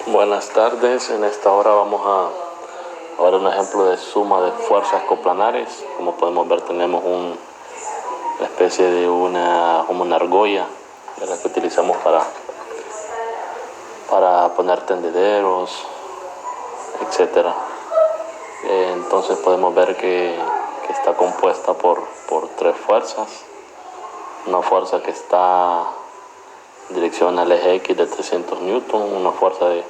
Buenas tardes, en esta hora vamos a ver un ejemplo de suma de fuerzas coplanares. Como podemos ver, tenemos una especie de como una argolla, ¿verdad?, que utilizamos para poner tendederos, etcétera. Entonces podemos ver que está compuesta por tres fuerzas. Una fuerza que está en dirección al eje X de 300 newton, una fuerza de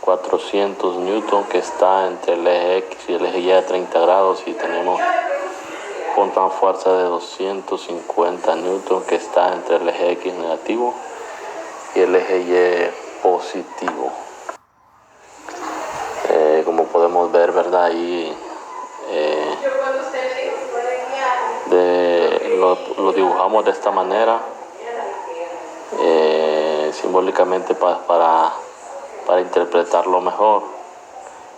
400 newton que está entre el eje X y el eje Y de 30 grados, y tenemos una fuerza de 250 newton que está entre el eje X negativo y el eje Y positivo. Como podemos ver, ¿verdad? Ahí lo dibujamos de esta manera, simbólicamente para interpretarlo mejor,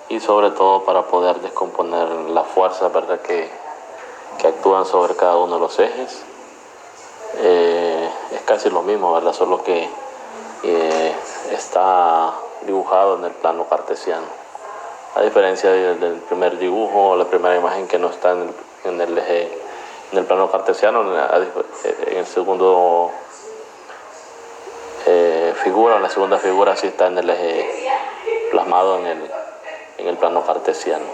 y sobre todo para poder descomponer las fuerzas, ¿verdad?, que actúan sobre cada uno de los ejes. Es casi lo mismo, ¿verdad?, solo que está dibujado en el plano cartesiano, a diferencia del primer dibujo o la primera imagen, que no está en el eje, en el plano cartesiano. En el segundo en la segunda figura sí está en el eje, plasmado en el plano cartesiano.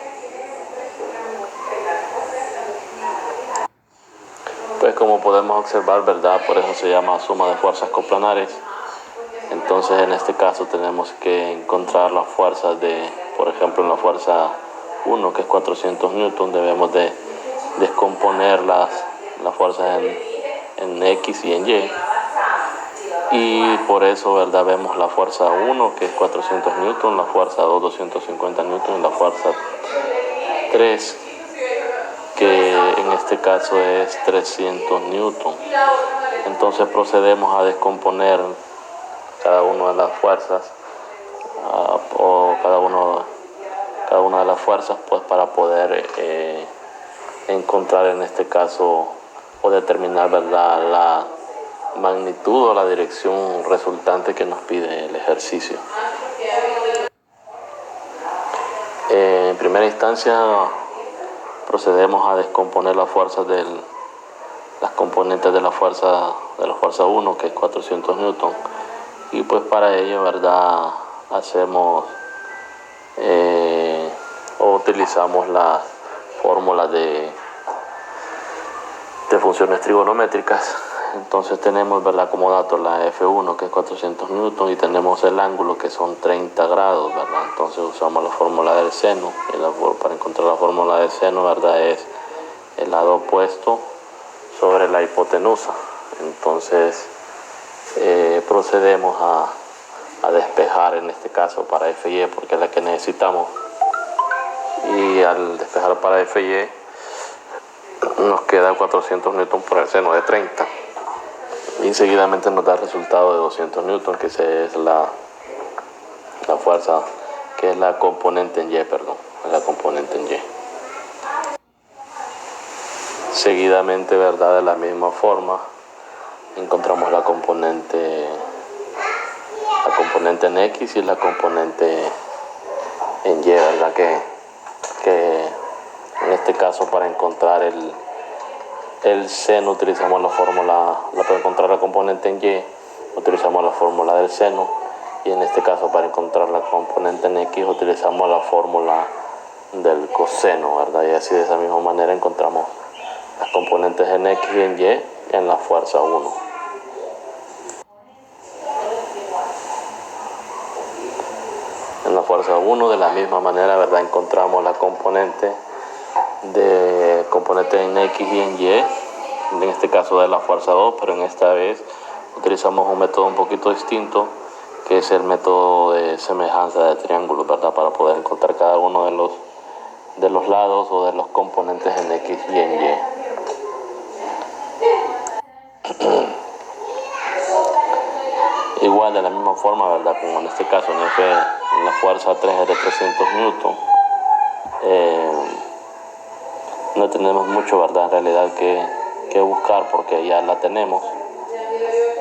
Pues como podemos observar, ¿verdad?, por eso se llama suma de fuerzas coplanares. Entonces en este caso tenemos que encontrar las fuerzas por ejemplo, en la fuerza 1, que es 400 newton, debemos de descomponer las fuerzas en X y en Y. Y por eso, ¿verdad?, vemos la fuerza 1, que es 400 newton, la fuerza 2, 250 newton, y la fuerza 3, que en este caso es 300 newton. Entonces procedemos a descomponer cada una de las fuerzas, o cada una de las fuerzas, pues para poder encontrar, en este caso, o determinar, ¿verdad?, la magnitud o la dirección resultante que nos pide el ejercicio. En primera instancia procedemos a descomponer las fuerzas las componentes de la fuerza 1, que es 400 newton, y pues para ello, ¿verdad?, hacemos o utilizamos las fórmulas de funciones trigonométricas. Entonces tenemos, ¿verdad?, como dato la F1, que es 400 newton, y tenemos el ángulo, que son 30 grados, ¿verdad? Entonces usamos la fórmula del seno, y para encontrar la fórmula del seno, ¿verdad?, es el lado opuesto sobre la hipotenusa. Entonces procedemos a despejar, en este caso para FY, porque es la que necesitamos, y al despejar para FY nos queda 400 newton por el seno de 30, y seguidamente nos da el resultado de 200 newton, que es la fuerza, que es la componente en Y, perdón, la componente en Y. Seguidamente, ¿verdad?, de la misma forma encontramos la componente en X y la componente en Y, ¿verdad?, que en este caso, para encontrar el seno utilizamos la fórmula, para encontrar la componente en Y utilizamos la fórmula del seno, y en este caso para encontrar la componente en X utilizamos la fórmula del coseno, ¿verdad? Y así, de esa misma manera, encontramos las componentes en X y en Y en la fuerza 1. En la fuerza 1, de la misma manera, ¿verdad?, encontramos la componente en X y en Y, en este caso de la fuerza 2, pero en esta vez utilizamos un método un poquito distinto, que es el método de semejanza de triángulos, ¿verdad?, para poder encontrar cada uno de los lados o de los componentes en X y en Y. Igual, de la misma forma, ¿verdad?, como en este caso en la fuerza 3 es de 300 newton, no tenemos mucho, ¿verdad?, en realidad que buscar, porque ya la tenemos,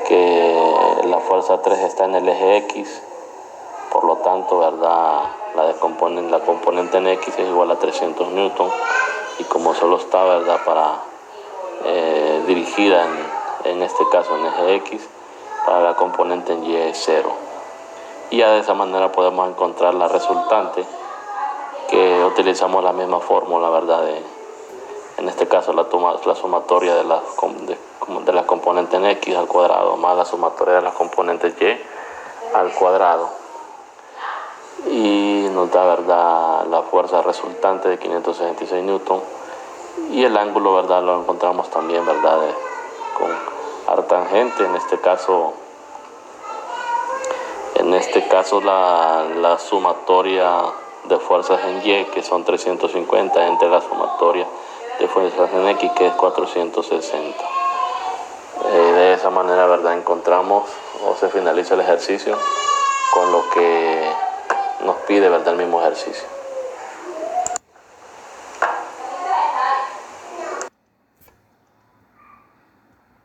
que la fuerza 3 está en el eje X, Por lo tanto, ¿verdad? La componente en X es igual a 300 newton, y como solo está, ¿verdad?, para dirigida en este caso en eje X, para la componente en Y es 0. Y ya de esa manera podemos encontrar la resultante, que utilizamos la misma fórmula, ¿verdad?, en este caso la sumatoria de la componente en X al cuadrado más la sumatoria de las componentes Y al cuadrado, y nos da, ¿verdad?, la fuerza resultante de 566 newton, y el ángulo, ¿verdad?, lo encontramos también, ¿verdad?, con artangente. En este caso la sumatoria de fuerzas en Y, que son 350, entre la sumatoria de fuerzas en X, que es 460. De esa manera, ¿verdad?, encontramos o se finaliza el ejercicio con lo que nos pide, ¿verdad?, el mismo ejercicio.